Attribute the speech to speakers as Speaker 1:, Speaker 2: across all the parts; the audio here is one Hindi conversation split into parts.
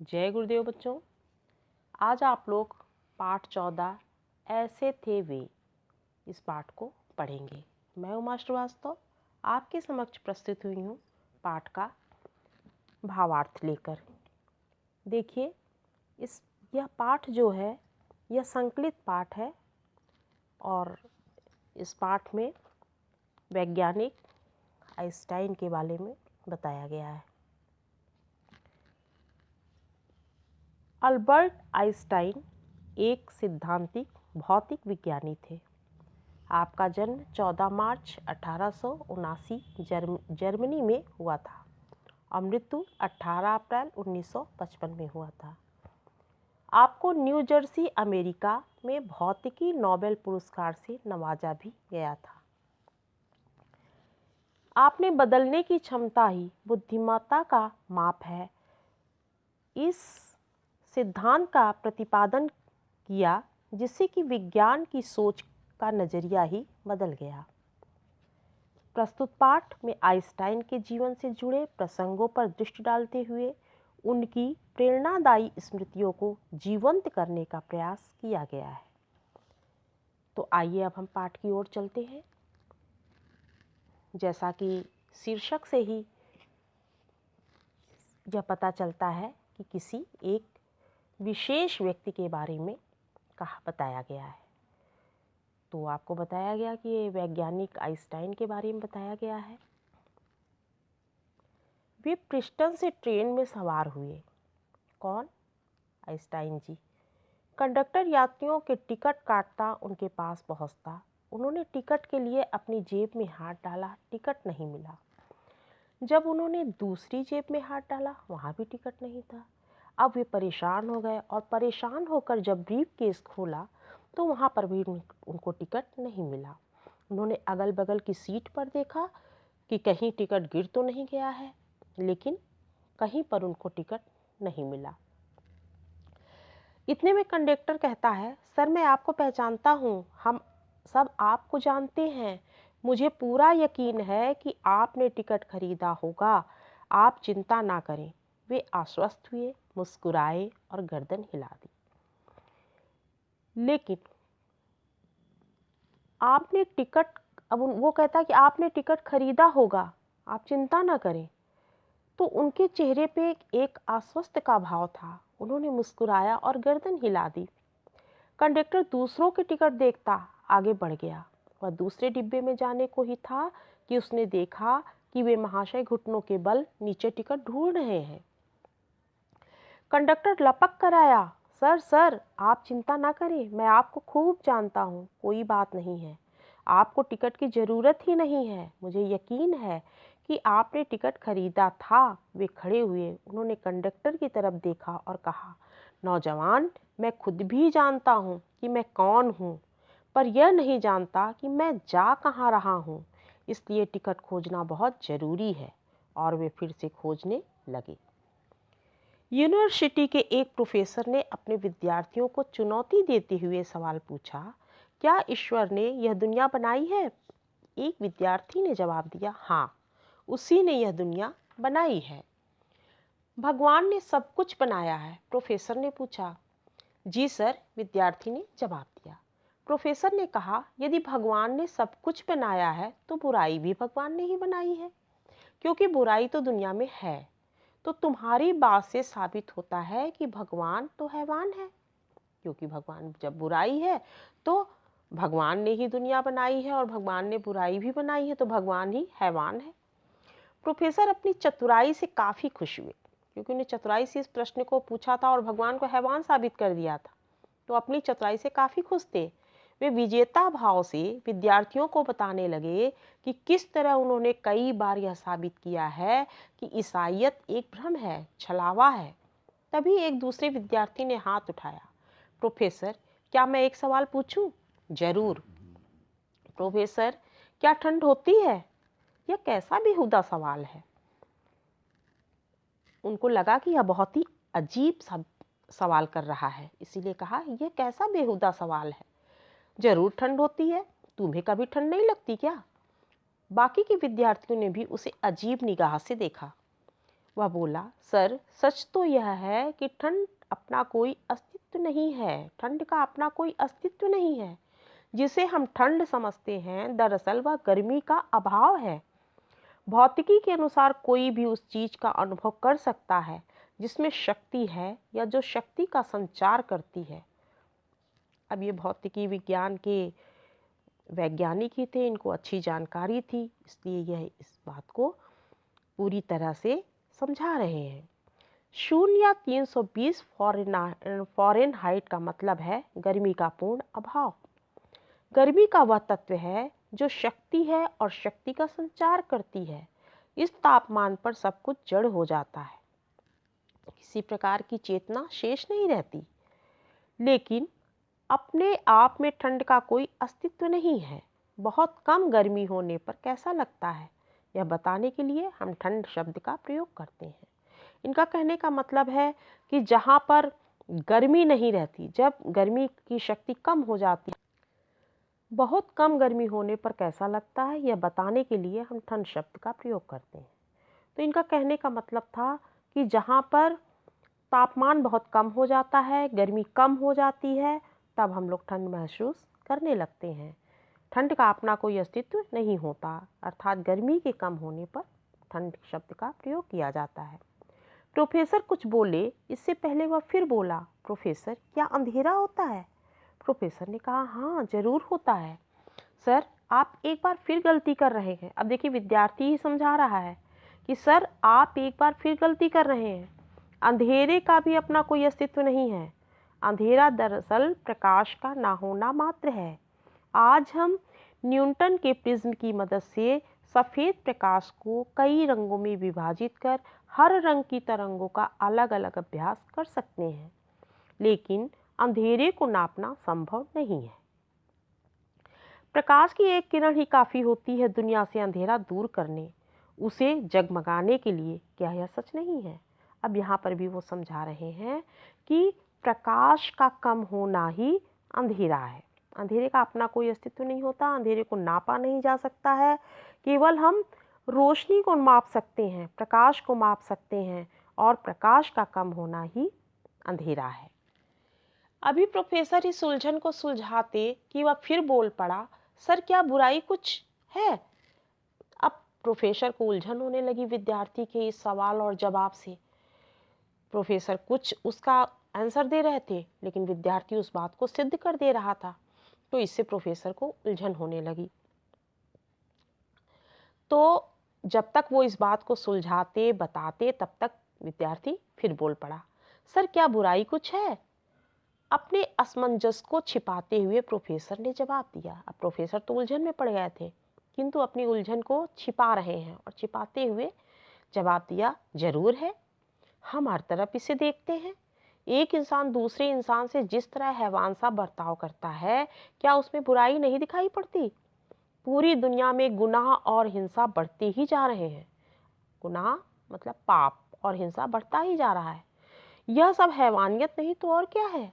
Speaker 1: जय गुरुदेव बच्चों। आज आप लोग पाठ 14 ऐसे थे वे इस पाठ को पढ़ेंगे। मैं उमा श्रीवास्तव आपके समक्ष प्रस्तुत हुई हूँ पाठ का भावार्थ लेकर। देखिए, यह पाठ जो है यह संकलित पाठ है और इस पाठ में वैज्ञानिक आइंस्टाइन के बारे में बताया गया है। अल्बर्ट आइंस्टाइन एक सिद्धांतिक भौतिक विज्ञानी थे। आपका जन्म 14 मार्च 1879 जर्मनी में हुआ था और मृत्यु 18 अप्रैल 1955 में हुआ था। आपको न्यू जर्सी अमेरिका में भौतिकी नोबेल पुरस्कार से नवाजा भी गया था। आपने बदलने की क्षमता ही बुद्धिमत्ता का माप है। इस सिद्धांत का प्रतिपादन किया जिससे कि विज्ञान की सोच का नजरिया ही बदल गया। प्रस्तुत पाठ में आइंस्टाइन के जीवन से जुड़े प्रसंगों पर दृष्टि डालते हुए उनकी प्रेरणादायी स्मृतियों को जीवंत करने का प्रयास किया गया है। तो आइए अब हम पाठ की ओर चलते हैं। जैसा कि शीर्षक से ही यह पता चलता है कि किसी एक विशेष व्यक्ति के बारे में बताया गया है। तो आपको बताया गया कि ये वैज्ञानिक आइंस्टाइन के बारे में बताया गया है। वे प्रिस्टन से ट्रेन में सवार हुए। कौन? आइंस्टाइन जी। कंडक्टर यात्रियों के टिकट काटता उनके पास पहुंचता। उन्होंने टिकट के लिए अपनी जेब में हाथ डाला, टिकट नहीं मिला। जब उन्होंने दूसरी जेब में हाथ डाला, वहां भी टिकट नहीं था। अब वे परेशान हो गए और परेशान होकर जब ब्रीफ केस खोला तो वहां पर भी उनको टिकट नहीं मिला। उन्होंने अगल बगल की सीट पर देखा कि कहीं टिकट गिर तो नहीं गया है, लेकिन कहीं पर उनको टिकट नहीं मिला। इतने में कंडक्टर कहता है, सर मैं आपको पहचानता हूँ, हम सब आपको जानते हैं। मुझे पूरा यकीन है कि आपने टिकट खरीदा होगा। आप चिंता ना करें। वे आश्वस्त हुए, मुस्कुराए और गर्दन हिला दी। लेकिन आपने टिकट, अब वो कहता कि आपने टिकट खरीदा होगा, आप चिंता ना करें। तो उनके चेहरे पे एक आश्वस्त का भाव था। उन्होंने मुस्कुराया और गर्दन हिला दी। कंडक्टर दूसरों के टिकट देखता आगे बढ़ गया। वह दूसरे डिब्बे में जाने को ही था कि उसने देखा कि वे महाशय घुटनों के बल नीचे टिकट ढूंढ रहे हैं। कंडक्टर लपक कर आया, सर सर आप चिंता ना करें, मैं आपको खूब जानता हूँ, कोई बात नहीं है। आपको टिकट की ज़रूरत ही नहीं है। मुझे यकीन है कि आपने टिकट खरीदा था। वे खड़े हुए, उन्होंने कंडक्टर की तरफ देखा और कहा, नौजवान, मैं खुद भी जानता हूँ कि मैं कौन हूँ, पर यह नहीं जानता कि मैं जा कहाँ रहा हूँ। इसलिए टिकट खोजना बहुत ज़रूरी है। और वे फिर से खोजने लगे। यूनिवर्सिटी के एक प्रोफेसर ने अपने विद्यार्थियों को चुनौती देते हुए सवाल पूछा, क्या ईश्वर ने यह दुनिया बनाई है? एक विद्यार्थी ने जवाब दिया, हाँ, उसी ने यह दुनिया बनाई है। भगवान ने सब कुछ बनाया है? प्रोफेसर ने पूछा। जी सर, विद्यार्थी ने जवाब दिया। प्रोफेसर ने कहा, यदि भगवान ने सब कुछ बनाया है तो बुराई भी भगवान ने ही बनाई है, क्योंकि बुराई तो दुनिया में है। तो तुम्हारी बात से साबित होता है कि भगवान तो हैवान है, क्योंकि भगवान जब बुराई है तो भगवान ने ही दुनिया बनाई है और भगवान ने बुराई भी बनाई है, तो भगवान ही हैवान है। प्रोफेसर अपनी चतुराई से काफ़ी खुश हुए, क्योंकि उन्हें चतुराई से इस प्रश्न को पूछा था और भगवान को हैवान साबित कर दिया था। तो अपनी चतुराई से काफ़ी खुश थे। वे विजेता भाव से विद्यार्थियों को बताने लगे कि किस तरह उन्होंने कई बार यह साबित किया है कि ईसाईयत एक भ्रम है, छलावा है। तभी एक दूसरे विद्यार्थी ने हाथ उठाया। प्रोफेसर, क्या मैं एक सवाल पूछूं? जरूर। प्रोफेसर, क्या ठंड होती है? यह कैसा बेहुदा सवाल है। उनको लगा कि यह बहुत ही अजीब सवाल कर रहा है, इसीलिए कहा, यह कैसा बेहुदा सवाल है। जरूर ठंड होती है, तुम्हें कभी ठंड नहीं लगती क्या? बाकी के विद्यार्थियों ने भी उसे अजीब निगाह से देखा। वह बोला, सर सच तो यह है कि ठंड अपना कोई अस्तित्व नहीं है। ठंड का अपना कोई अस्तित्व नहीं है। जिसे हम ठंड समझते हैं दरअसल वह गर्मी का अभाव है। भौतिकी के अनुसार कोई भी उस चीज का अनुभव कर सकता है जिसमें शक्ति है या जो शक्ति का संचार करती है। अब ये भौतिकी विज्ञान के वैज्ञानिक ही थे, इनको अच्छी जानकारी थी, इसलिए यह इस बात को पूरी तरह से समझा रहे हैं। 0 या 320 फ़ारेनहाइट का मतलब है गर्मी का पूर्ण अभाव। गर्मी का वह तत्व है जो शक्ति है और शक्ति का संचार करती है। इस तापमान पर सब कुछ जड़ हो जाता है, किसी प्रकार की चेतना शेष नहीं रहती। लेकिन अपने आप में ठंड का कोई अस्तित्व नहीं है। बहुत कम गर्मी होने पर कैसा लगता है, यह बताने के लिए हम ठंड शब्द का प्रयोग करते हैं। इनका कहने का मतलब है कि जहाँ पर गर्मी नहीं रहती, जब गर्मी की शक्ति कम हो जाती है, बहुत कम गर्मी होने पर कैसा लगता है, यह बताने के लिए हम ठंड शब्द का प्रयोग करते हैं। तो इनका कहने का मतलब था कि जहाँ पर तापमान बहुत कम हो जाता है, गर्मी कम हो जाती है, तब हम लोग ठंड महसूस करने लगते हैं। ठंड का अपना कोई अस्तित्व नहीं होता, अर्थात गर्मी के कम होने पर ठंड शब्द का प्रयोग किया जाता है। प्रोफेसर कुछ बोले, इससे पहले वह फिर बोला, प्रोफेसर क्या अंधेरा होता है? प्रोफेसर ने कहा, हाँ जरूर होता है सर, आप एक बार फिर गलती कर रहे हैं। अब देखिए विद्यार्थी ही समझा रहा है कि सर आप एक बार फिर गलती कर रहे हैं। अंधेरे का भी अपना कोई अस्तित्व नहीं है। अंधेरा दरअसल प्रकाश का ना होना मात्र है। आज हम न्यूटन के प्रिज्म की मदद से सफ़ेद प्रकाश को कई रंगों में विभाजित कर हर रंग की तरंगों का अलग अलग अभ्यास कर सकते हैं, लेकिन अंधेरे को नापना संभव नहीं है। प्रकाश की एक किरण ही काफ़ी होती है दुनिया से अंधेरा दूर करने, उसे जगमगाने के लिए। क्या यह सच नहीं है? अब यहाँ पर भी वो समझा रहे हैं कि प्रकाश का कम होना ही अंधेरा है। अंधेरे का अपना कोई अस्तित्व नहीं होता, अंधेरे को नापा नहीं जा सकता है। केवल हम रोशनी को माप सकते हैं, प्रकाश को माप सकते हैं, और प्रकाश का कम होना ही अंधेरा है। अभी प्रोफेसर इस उलझन को सुलझाते कि वह फिर बोल पड़ा, सर क्या बुराई कुछ है? अब प्रोफेसर को उलझन होने लगी विद्यार्थी के इस सवाल और जवाब से। प्रोफेसर कुछ उसका आंसर दे रहे थे, लेकिन विद्यार्थी उस बात को सिद्ध कर दे रहा था, तो इससे प्रोफेसर को उलझन होने लगी। तो जब तक वो इस बात को सुलझाते बताते, तब तक विद्यार्थी फिर बोल पड़ा, सर क्या बुराई कुछ है? अपने असमंजस को छिपाते हुए प्रोफेसर ने जवाब दिया। अब प्रोफेसर तो उलझन में पड़ गए थे, किंतु अपनी उलझन को छिपा रहे हैं और छिपाते हुए जवाब दिया, जरूर है। हम हर तरफ इसे देखते हैं। एक इंसान दूसरे इंसान से जिस तरह हैवान सा बर्ताव करता है, क्या उसमें बुराई नहीं दिखाई पड़ती? पूरी दुनिया में गुनाह और हिंसा बढ़ते ही जा रहे हैं। गुनाह मतलब पाप, और हिंसा बढ़ता ही जा रहा है। यह सब हैवानियत नहीं तो और क्या है?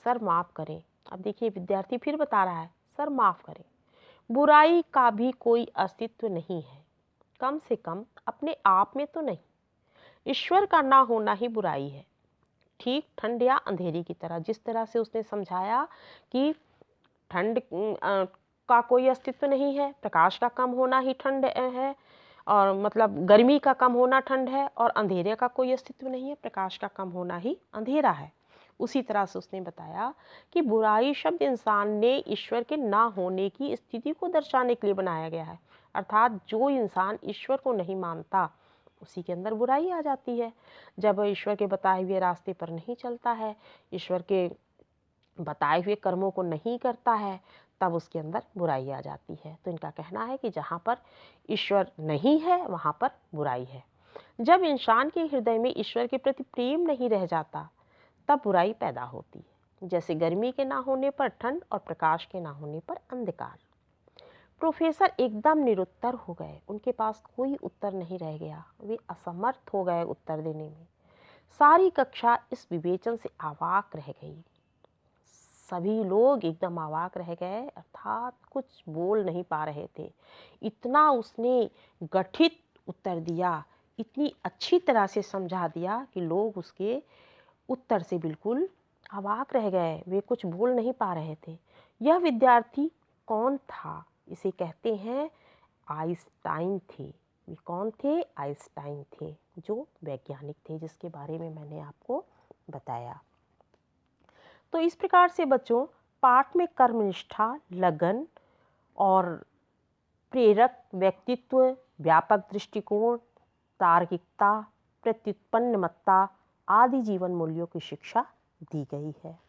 Speaker 1: सर माफ करें। अब देखिए विद्यार्थी फिर बता रहा है, सर माफ करें, बुराई का भी कोई अस्तित्व नहीं है, कम से कम अपने आप में तो नहीं। ईश्वर का ना होना ही बुराई है। ठीक ठंड या अंधेरे की तरह, जिस तरह से उसने समझाया कि ठंड का कोई अस्तित्व नहीं है, प्रकाश का कम होना ही ठंड है, और मतलब गर्मी का कम होना ठंड है, और अंधेरे का कोई अस्तित्व नहीं है, प्रकाश का कम होना ही अंधेरा है। उसी तरह से उसने बताया कि बुराई शब्द इंसान ने ईश्वर के ना होने की स्थिति को दर्शाने के लिए बनाया गया है। अर्थात जो इंसान ईश्वर को नहीं मानता, उसी के अंदर बुराई आ जाती है। जब ईश्वर के बताए हुए रास्ते पर नहीं चलता है, ईश्वर के बताए हुए कर्मों को नहीं करता है, तब उसके अंदर बुराई आ जाती है। तो इनका कहना है कि जहाँ पर ईश्वर नहीं है, वहाँ पर बुराई है। जब इंसान के हृदय में ईश्वर के प्रति प्रेम नहीं रह जाता, तब बुराई पैदा होती है। जैसे गर्मी के ना होने पर ठंड और प्रकाश के ना होने पर अंधकार। प्रोफेसर एकदम निरुत्तर हो गए, उनके पास कोई उत्तर नहीं रह गया, वे असमर्थ हो गए उत्तर देने में। सारी कक्षा इस विवेचन से अवाक रह गई। सभी लोग एकदम अवाक रह गए, अर्थात कुछ बोल नहीं पा रहे थे। इतना उसने गठित उत्तर दिया इतनी अच्छी तरह से समझा दिया कि लोग उसके उत्तर से बिल्कुल अवाक रह गए, वे कुछ बोल नहीं पा रहे थे। यह विद्यार्थी कौन था? इसे कहते हैं आइंस्टाइन थे। ये कौन थे? आइंस्टाइन थे, जो वैज्ञानिक थे जिसके बारे में मैंने आपको बताया। तो इस प्रकार से बच्चों, पाठ में कर्मनिष्ठा, लगन और प्रेरक व्यक्तित्व, व्यापक दृष्टिकोण, तार्किकता, प्रत्युत्पन्नमत्ता आदि जीवन मूल्यों की शिक्षा दी गई है।